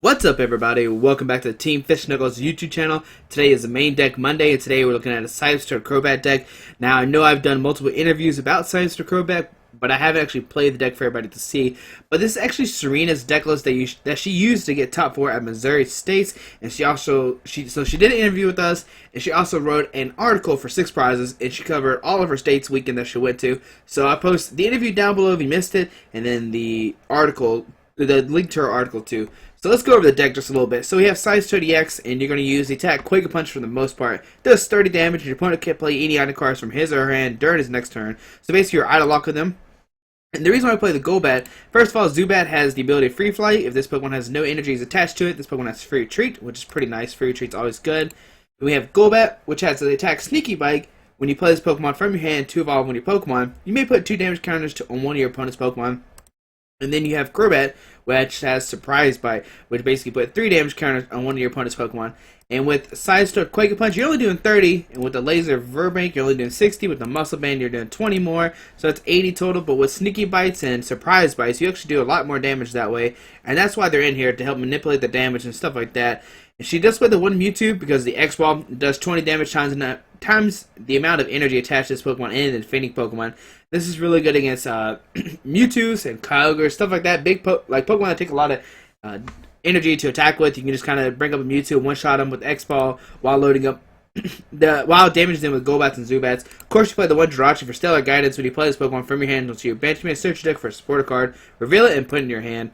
What's up, everybody? Welcome back to the Team Fish Knuckles YouTube channel. Today is the main deck Monday, and today we're looking at a Seismitoad Crobat deck. Now, I know I've done multiple interviews about Seismitoad Crobat, but I haven't actually played the deck for everybody to see. But this is actually Sorina's deck list that she used to get top 4 at Missouri States, and she did an interview with us, and she also wrote an article for 6 prizes, and she covered all of her states weekend that she went to. So I post the interview down below if you missed it, and then the link to her article too. So let's go over the deck just a little bit. So we have Seismitoad EX, and you're going to use the attack Quake Punch for the most part. Does 30 damage, and your opponent can't play any item cards from his or her hand during his next turn. So basically you're idle lock with them. And the reason why I play the Golbat, first of all, Zubat has the ability of Free Flight. If this Pokemon has no energies attached to it, this Pokemon has Free Retreat, which is pretty nice. Free Retreat's always good. Then we have Golbat, which has the attack Sneaky Bite. When you play this Pokemon from your hand to evolve one of your Pokemon, you may put 2 damage counters on one of your opponent's Pokemon. And then you have Crobat, which has Surprise Bite, which basically put 3 damage counters on one of your opponent's Pokemon. And with Seismitoad Quake Punch, you're only doing 30, and with the Laser Verbank, you're only doing 60. With the Muscle Band, you're doing 20 more, so that's 80 total. But with Sneaky Bites and Surprise Bites, you actually do a lot more damage that way, and that's why they're in here, to help manipulate the damage and stuff like that. And she does play the one Mewtwo because the X-Ball does 20 damage times the amount of energy attached to this Pokemon and the defending Pokemon. This is really good against Mewtwo's and Kyogre, stuff like that. Pokemon that take a lot of energy to attack with. You can just kind of bring up a Mewtwo, one-shot them with X-Ball while loading up while damaging them with Golbats and Zubats. Of course, you play the one Jirachi for Stellar Guidance. When you play this Pokemon from your hand to your bench, you may search your deck for a supporter card, reveal it, and put it in your hand.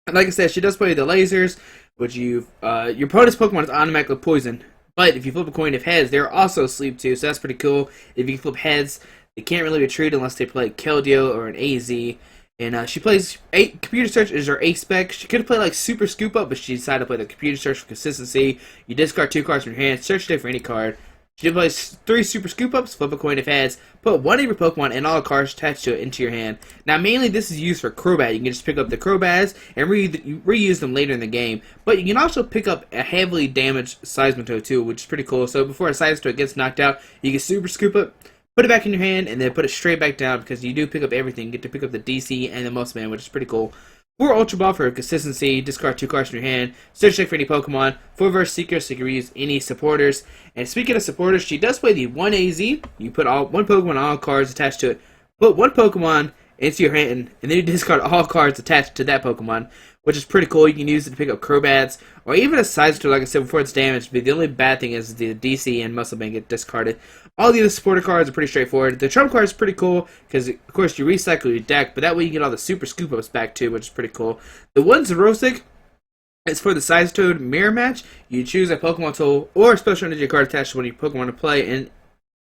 And like I said, she does play the lasers, which your opponent's Pokemon is automatically poisoned. But if you flip a coin of heads, they're also asleep too, so that's pretty cool. If you flip heads, they can't really retreat unless they play Keldeo or an AZ. And she plays Computer Search is her ace spec. She could have played like Super Scoop Up, but she decided to play the Computer Search for consistency. You discard 2 cards from your hand, search it for any card. She plays 3 Super Scoop Ups, flip a coin of heads, put one of your Pokemon and all the cards attached to it into your hand. Now, mainly this is used for Crobat. You can just pick up the Crobats and reuse them later in the game. But you can also pick up a heavily damaged Seismitoad too, which is pretty cool. So before a Seismitoad gets knocked out, you can Super Scoop Up, put it back in your hand, and then put it straight back down, because you do pick up everything. You get to pick up the DC and the Muscle Man, which is pretty cool. 4 Ultra Ball for consistency, discard 2 cards from your hand, search deck for any Pokemon, 4 Reverse Seeker, so you can reuse any supporters. And speaking of supporters, she does play the 1 AZ. You put one Pokemon on all cards attached to it, put one Pokemon into your hand, and then you discard all cards attached to that Pokemon, which is pretty cool. You can use it to pick up Crobats, or even a Seismitoad, like I said before, it's damaged, but the only bad thing is the DC and Muscle Band get discarded. All the other supporter cards are pretty straightforward. The Trump card is pretty cool, because of course you recycle your deck, but that way you get all the Super Scoop Ups back too, which is pretty cool. The one Xerosic is for the Seismitoad Mirror Match. You choose a Pokemon tool or a special energy card attached to one of your Pokemon to play, and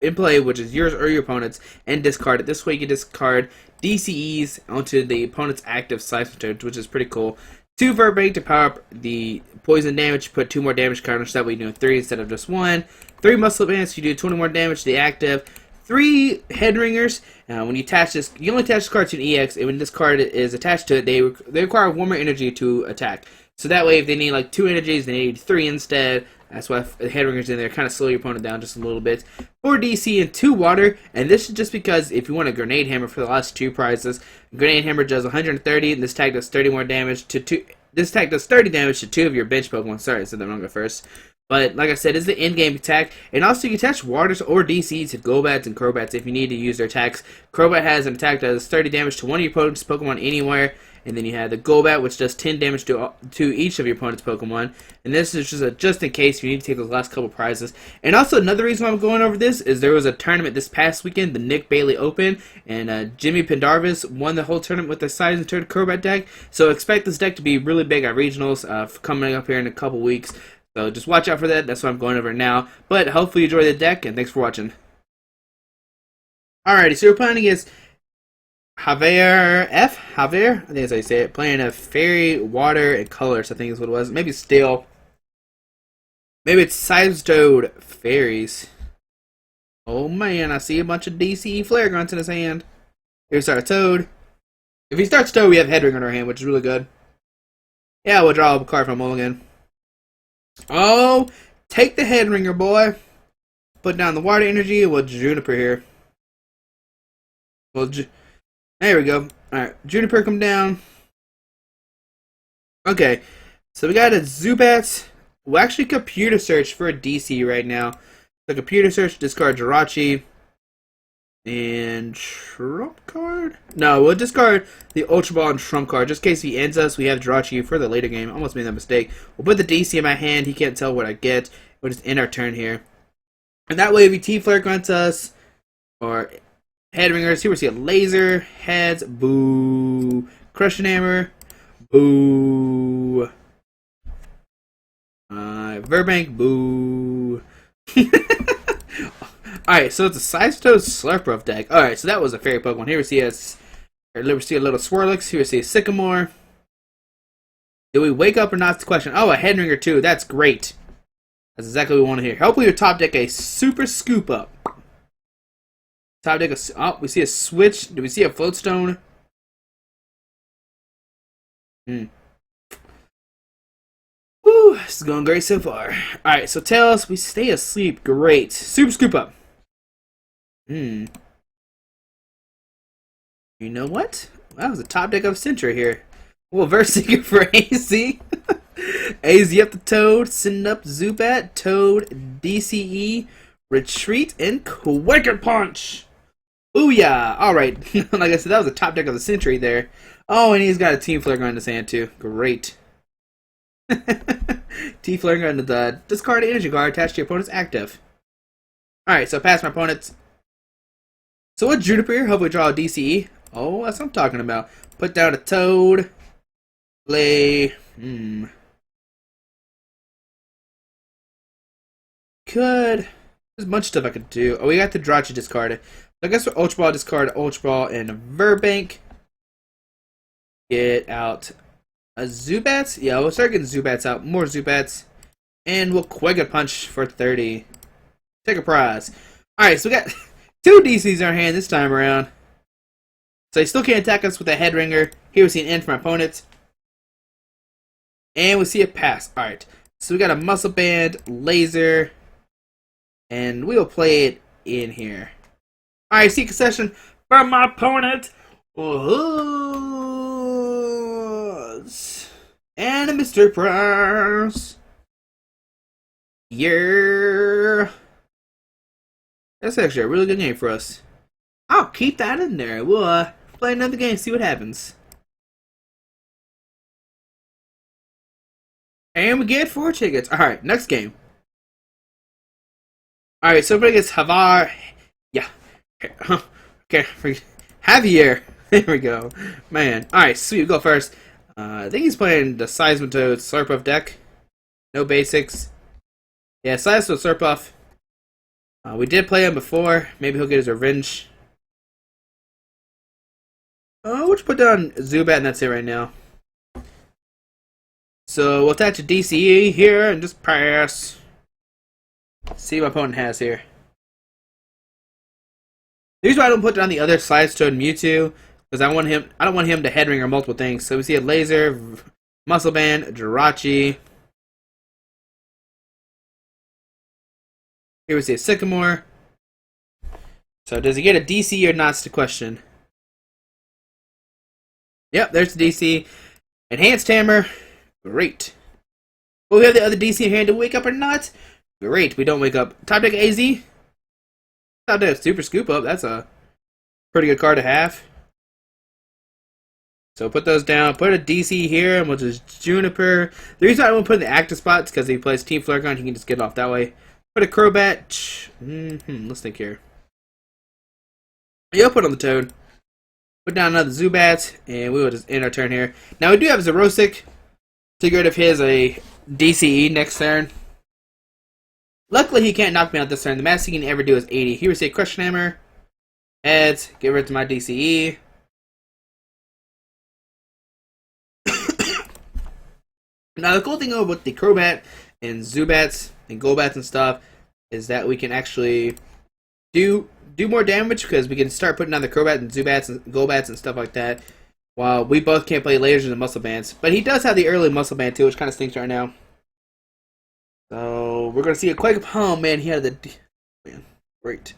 in play, which is yours or your opponent's, and discard it. This way you can discard DCEs onto the opponent's active Seismitoad, which is pretty cool. 2 Verbank to power up the poison damage, put 2 more damage counters, that way you're doing 3 instead of just 1. 3 Muscle Bands, you do 20 more damage to the active. 3 Head Ringers, when you attach this, you only attach this card to an EX, and when this card is attached to it, they require 1 more energy to attack. So that way, if they need like 2 energies, they need 3 instead. That's why the Head Ringers in there kind of slow your opponent down just a little bit. 4 DC and 2 Water, and this is just because if you want a Grenade Hammer for the last 2 prizes, Grenade Hammer does 130, and this tag does 30 more damage to 2. This attack does 30 damage to 2 of your bench Pokemon. Sorry, I said that wrong at first. But like I said, it's the in-game attack, and also you can attach Waters or DCs to Golbats and Crobats if you need to use their attacks. Crobat has an attack that does 30 damage to one of your opponent's Pokemon anywhere. And then you have the Golbat, which does 10 damage to each of your opponent's Pokemon. And this is just in case you need to take those last couple prizes. And also, another reason why I'm going over this is there was a tournament this past weekend, the Nick Bailey Open, and Jimmy Pendarvis won the whole tournament with the Seismitoad Crobat deck. So expect this deck to be really big at regionals coming up here in a couple weeks. So just watch out for that. That's what I'm going over now. But hopefully you enjoy the deck, and thanks for watching. Alrighty, so we're playing against Javier, I think that's how you say it, playing a Fairy, Water, and Colors, I think is what it was. Maybe Steel. Maybe it's Seismitoad Fairies. Oh man, I see a bunch of DCE Flare Grunts in his hand. Here's our Toad. If he starts Toad, we have Head Ring in our hand, which is really good. Yeah, we'll draw a card from Mulligan. Oh, take the Head Ringer, boy. Put down the Water Energy, and we'll Juniper here. There we go. Alright, Juniper come down. Okay. So we got a Zubat. We'll actually computer search for a DC right now. The computer search, discard Jirachi. And Trump card? No, we'll discard the Ultra Ball and Trump card. Just in case he ends us, we have Jirachi for the later game. Almost made that mistake. We'll put the DC in my hand. He can't tell what I get. We'll just end our turn here. And that way, if he T-Flare grunts us, or Head Ringers, here we see a Laser, Heads, boo. Crushing Hammer, boo. Verbank, boo. Alright, so it's a Seismitoad Slurpuff deck. Alright, so that was a fairy Pokemon. Here we see a little Swirlix. Here we see a Sycamore. Do we wake up or not? That's the question. Oh, a Headringer too. That's great. That's exactly what we want to hear. Hopefully we top deck a Super Scoop Up. Top deck a... Oh, we see a Switch. Do we see a Floatstone? Whew, this is going great so far. Alright, so Tails, we stay asleep. Great. Super Scoop Up. You know what? That was a top deck of Century here. Well, Versinger for AZ. AZ up the Toad, send up Zubat, Toad, DCE, Retreat, and Quicker Punch. Booyah! Alright, like I said, that was a top deck of the Century there. Oh, and he's got a Team Flare Gun in his hand too. Great. T-Flare Gun to the discard energy card attached to your opponent's active. Alright, so past my opponent's. So with Juniper, hopefully draw a DCE. Oh, that's what I'm talking about. Put down a Toad. Play. There's a bunch of stuff I could do. Oh, we got the Jirachi discarded. I guess for Ultra Ball, discard Ultra Ball and Verbank. Get out a Zubats. Yeah, we'll start getting Zubats out. More Zubats. And we'll Quagga Punch for 30. Take a prize. Alright, so we got 2 DCs in our hand this time around. So he still can't attack us with a Head Ringer. Here we see an end from our opponent. And we see a pass. Alright, so we got a Muscle Band, Laser, and we will play it in here. Alright, see concession from my opponent. And a Mr. Prize. Yeah. That's actually a really good game for us. I'll keep that in there. We'll play another game, see what happens. And we get 4 tickets. Alright, next game. Alright, so everybody gets Havar. Yeah. Okay, Javier. There we go. Man. Alright, sweet. We'll go first. I think he's playing the Seismitoad Slurpuff deck. No basics. Yeah, Seismitoad Slurpuff. We did play him before. Maybe he'll get his revenge. We'll just put down Zubat and that's it right now. So we'll attach a DCE here and just pass. See what my opponent has here. The reason why I don't put down the other Seismitoad Mewtwo because I don't want him to Head Ringer multiple things. So we see a Laser, Muscle Band, Jirachi. Here we see a Sycamore. So does he get a DC or not? Is the question. Yep, there's the DC. Enhanced Hammer. Great. Well, we have the other DC in hand to wake up or not? Great, we don't wake up. Top deck AZ. Top deck Super Scoop Up. That's a pretty good card to have. So put those down. Put a DC here, and we'll just Juniper. The reason I won't put in the active spots because he plays Team Flare Gun, he can just get off that way. Put a Crobat. Let's think here. Yeah, put on the Toad. Put down another Zubat, and we will just end our turn here. Now we do have Zerosic. To get rid of his DCE next turn. Luckily, he can't knock me out this turn. The max he can ever do is 80. Here we see a Crushing Hammer. Heads. Get rid of my DCE. Now, the cool thing about the Crobat and Zubats and Golbats and stuff is that we can actually do more damage because we can start putting down the Crobat and Zubats and Golbats and stuff like that. While we both can't play lasers and muscle bands. But he does have the early muscle band too, which kind of stinks right now. So we're going to see a Quake. Oh man, he had the... Man, great.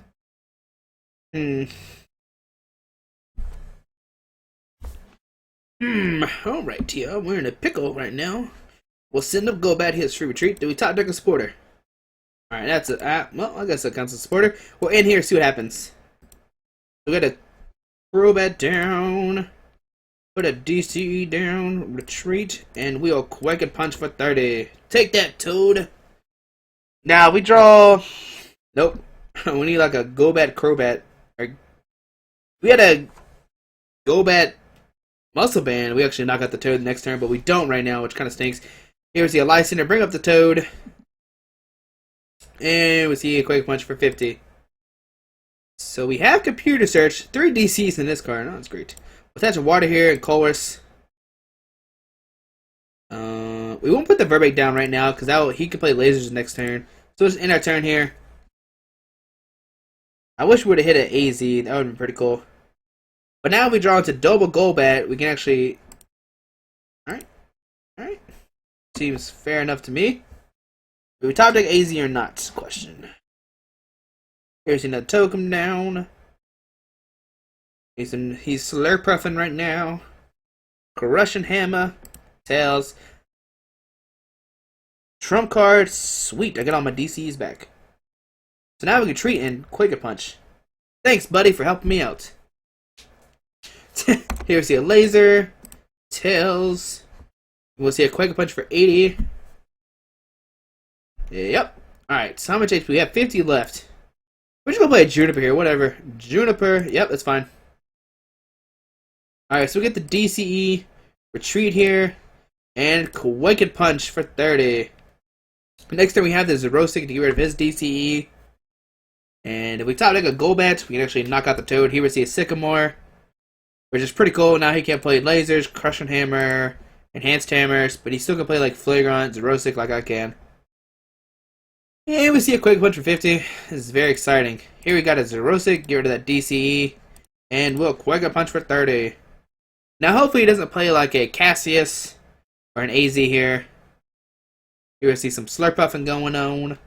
Alright, Tia, we're in a pickle right now. We'll send up Golbat his free retreat. Do we top deck a supporter? Alright, that's it. Well, I guess that counts as a supporter. We'll end here, see what happens. We got a Crobat down. Put a DC down. Retreat. And we'll Quake and Punch for 30. Take that, Toad. Now we draw. Nope. We need like a Golbat Crobat. We had a Golbat Muscle Band. We actually knock out the Toad next turn, but we don't right now, which kind of stinks. Here's the Lysiner. Bring up the Toad. And we see a Quake Punch for 50. So we have Computer Search. 3 DCs in this card. Oh, that's great. Attach a Water here and Colress. We won't put the Verbeck down right now because he can play lasers next turn. So it's in our turn here. I wish we would have hit an AZ. That would have been pretty cool. But now we draw into double Golbat. We can actually. Alright. Alright. Seems fair enough to me. Do we top deck AZ or not? Question. Here's another token down. He's Slurpuffing right now. Crushing Hammer. Tails. Trump card. Sweet. I got all my DCs back. So now we can treat and Quake a Punch. Thanks, buddy, for helping me out. Here's a laser. Tails. We'll see a Quake a Punch for 80. Yep. Alright, so how much HP? We have 50 left. We're just gonna play a Juniper here, whatever. Juniper, yep, that's fine. Alright, so we get the DCE, retreat here, and Quake and Punch for 30. Next time we have the Zerosic to get rid of his DCE. And if we top deck a Golbat, we can actually knock out the Toad. Here we see a Sycamore, which is pretty cool. Now he can't play lasers, Crushing Hammer, Enhanced Hammers, but he still can play like Flagrant, Zerosic like I can. And we see a Quake Punch for 50. This is very exciting. Here we got a Zerosic, get rid of that DCE, and we'll Quake a Punch for 30. Now hopefully he doesn't play like a Cassius or an AZ here. Here we see some Slurpuffing going on.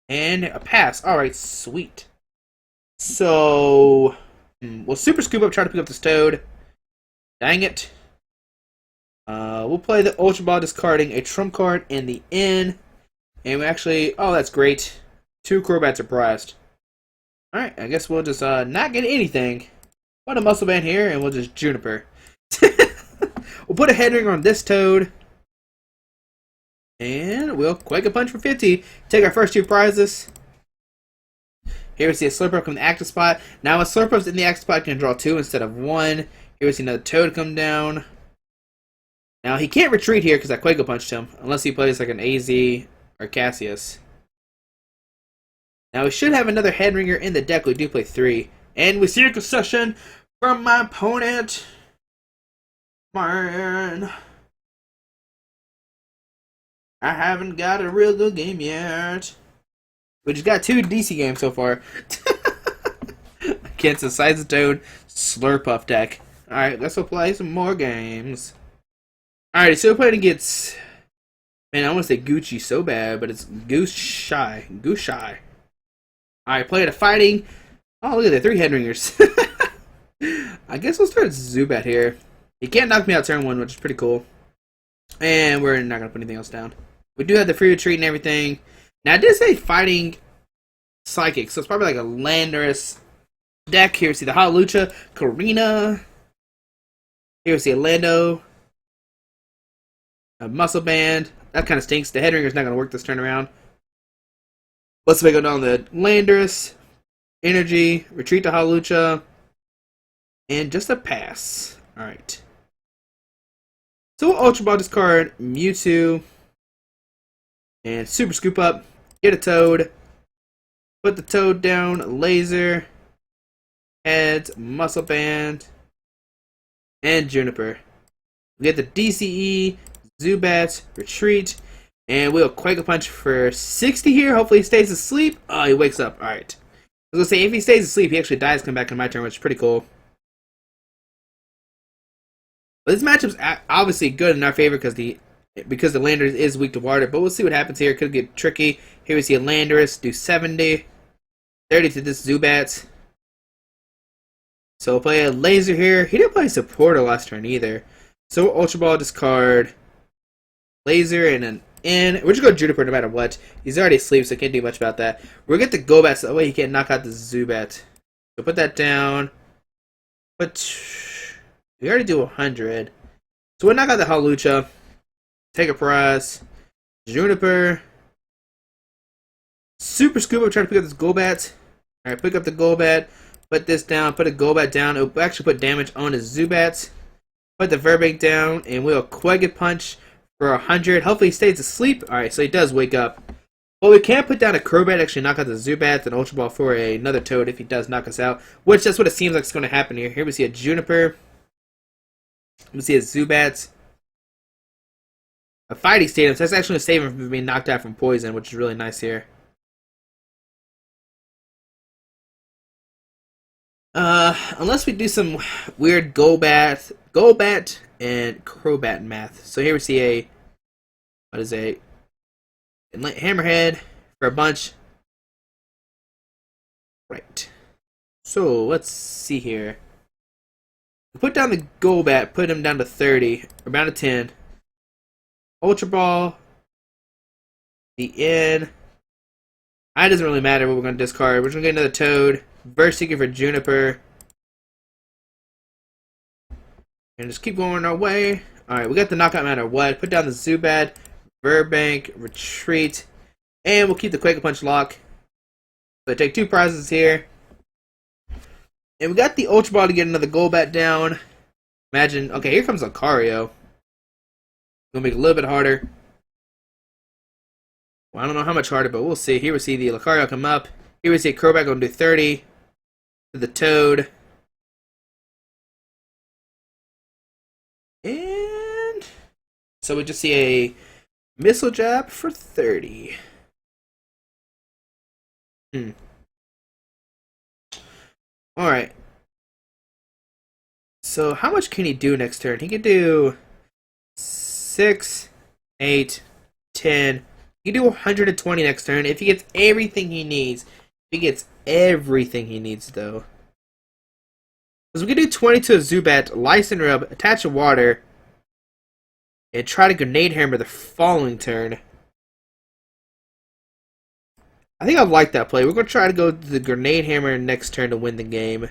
And a pass. Alright, sweet. So, we'll Super Scoop Up, try to pick up this Toad. Dang it. We'll play the Ultra Ball, discarding a Trump card in the N. And we actually, oh, that's great. 2 Crobats are prized. Alright, I guess we'll just not get anything. Put a Muscle Band here, and we'll just Juniper. We'll put a Head Ringer on this Toad. And we'll Quake a Punch for 50. Take our first 2 prizes. Here we see a Slurpuff from the active spot. Now with Slurpuffs in the active spot, you can draw 2 instead of 1. Here we see another Toad come down. Now he can't retreat here because I Quake a Punched him. Unless he plays like an AZ or Cassius. Now we should have another Head Ringer in the deck. We do play 3. And we see a concession from my opponent. Man. I haven't got a real good game yet. We just got 2 DC games so far. Against the Seismitoad Slurpuff deck. Alright, let's play some more games. Alright, so we're playing against... Man, I want to say Gucci so bad, but it's Goose Shy. Goose Shy. Alright, playing a fighting. Oh, look at that, 3 Head Ringers. I guess we'll start Zubat here. He can't knock me out turn 1, which is pretty cool. And we're not going to put anything else down. We do have the free retreat and everything. Now, I did say fighting Psychic, so it's probably like a Landorus deck. Here we see the Halalucha, Karina. Here we see a Lando. A Muscle Band. That kind of stinks. The Head Ringer's not going to work this turn around. Let's go down the Landorus, Energy, retreat to Halalucha, and just a pass. Alright. So we'll Ultra Ball discard Mewtwo. And Super Scoop Up. Get a Toad. Put the Toad down. Laser. Heads. Muscle Band. And Juniper. We get the DCE. Zubat. Retreat. And we'll Quake a Punch for 60 here. Hopefully he stays asleep. Oh, he wakes up. Alright. I was going to say, if he stays asleep, he actually dies, come back in my turn, which is pretty cool. But this matchup's obviously good in our favor because the Landorus is weak to water. But we'll see what happens here. It could get tricky. Here we see a Landorus do 70. 30 to this Zubat. So we'll play a laser here. He didn't play supporter last turn either. So Ultra Ball, discard laser and an in. We're just going to Juniper no matter what. He's already asleep, so can't do much about that. We're going to get the Golbat so that way he can't knock out the Zubat. So put that down. But we already do 100. So we'll knock out the Hawlucha. Take a prize. Juniper. Super Scoop. I'm trying to pick up this Golbat. Alright, pick up the Golbat. Put this down. Put a Golbat down. It'll actually put damage on his Zubat. Put the Verbank down. And we'll Quagga Punch for 100. Hopefully he stays asleep. Alright, so he does wake up. Well, we can put down a Crobat, actually knock out the Zubat, and Ultra Ball for another Toad if he does knock us out. Which, that's what it seems like is going to happen here. Here we see a Juniper. We see a Zubat. A Fighting Stadium, so that's actually going to save him from being knocked out from Poison, which is really nice here. Unless we do some weird Golbat and Crobat math. So here we see a, what is a Hammerhead for a bunch. Right. So let's see here. We put down the Golbat, put him down to 30, or down to 10. Ultra Ball. The in. It doesn't really matter what we're going to discard. We're just going to get another Toad. Burst Seeker for Juniper. And just keep going our way. Alright, we got the knockout no matter what. Put down the Zubat. Verbank. Retreat. And we'll keep the Quake Punch lock. So I take 2 prizes here. And we got the Ultra Ball to get another Golbat down. Imagine. Okay, here comes Lucario. Gonna make it a little bit harder. Well, I don't know how much harder, but we'll see. Here we see the Lucario come up. Here we see a Crobat going to do 30. To the Toad. And so we just see a Missile Jab for 30. Alright. So how much can he do next turn? He can do 6, 8, 10. He can do 120 next turn if he gets everything he needs. If he gets everything he needs, though. Because we can do 20 to a Zubat, Lyson Rub, attach a water, and try to Grenade Hammer the following turn. I think I like that play. We're going to try to go to the Grenade Hammer next turn to win the game.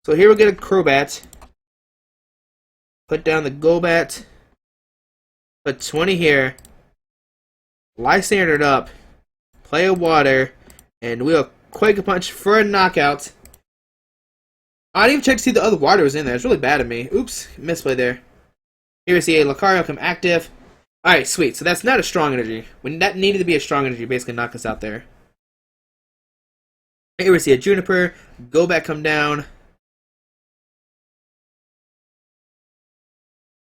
So here we'll get a Crobat. Put down the Golbat. Put 20 here. Lysander it up. Play a water. And we'll Quake Punch for a knockout. I didn't even check to see the other water was in there. It's really bad of me. Oops, misplay there. Here we see a Lucario come active. Alright, sweet. So that's not a strong energy. When that needed to be a strong energy, basically knock us out there. Here we see a Juniper. Golbat come down.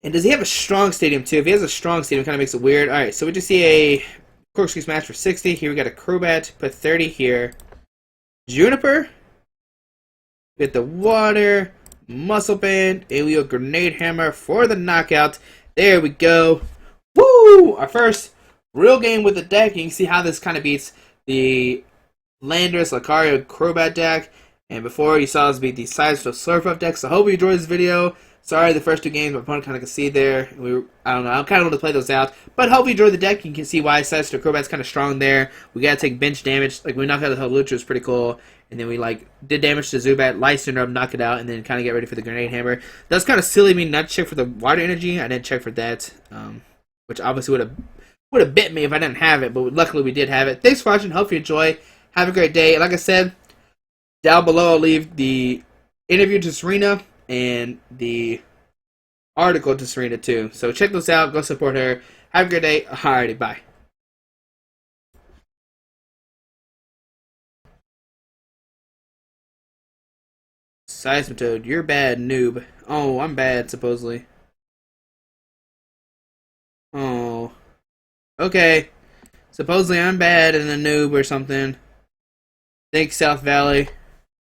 And does he have a strong stadium too? If he has a strong stadium, it kind of makes it weird. Alright, so we just see a Corkscrew Smash for 60. Here we got a Crobat. Put 30 here. Juniper. Get the water. Muscle Band. Alio Grenade Hammer for the knockout. There we go. Woo! Our first real game with the deck. You can see how this kind of beats the Landorus, Lucario, Crobat deck. And before, you saw us beat the Seismitoad Slurpuff deck. So I hope you enjoyed this video. Sorry, the first 2 games my opponent kind of could see there. I don't know. I kind of want to play those out. But hope you enjoyed the deck. You can see why Seismitoad Crobat's kind of strong there. We got to take bench damage. Like, we knocked out the Hawlucha, was pretty cool. And then we, did damage to Zubat, Lysander up, knock it out, and then kind of get ready for the Grenade Hammer. That's kind of silly of me not to check for the water energy. I didn't check for that. Which obviously would have bit me if I didn't have it. But luckily we did have it. Thanks for watching. Hope you enjoy. Have a great day. And like I said, down below I'll leave the interview to Sorina and the article to Sorina too. So check those out. Go support her. Have a great day. Alrighty, bye. Seismitoad, you're bad, noob. Oh, I'm bad, supposedly. Oh. Okay. Supposedly I'm bad and a noob or something. Thanks, South Valley.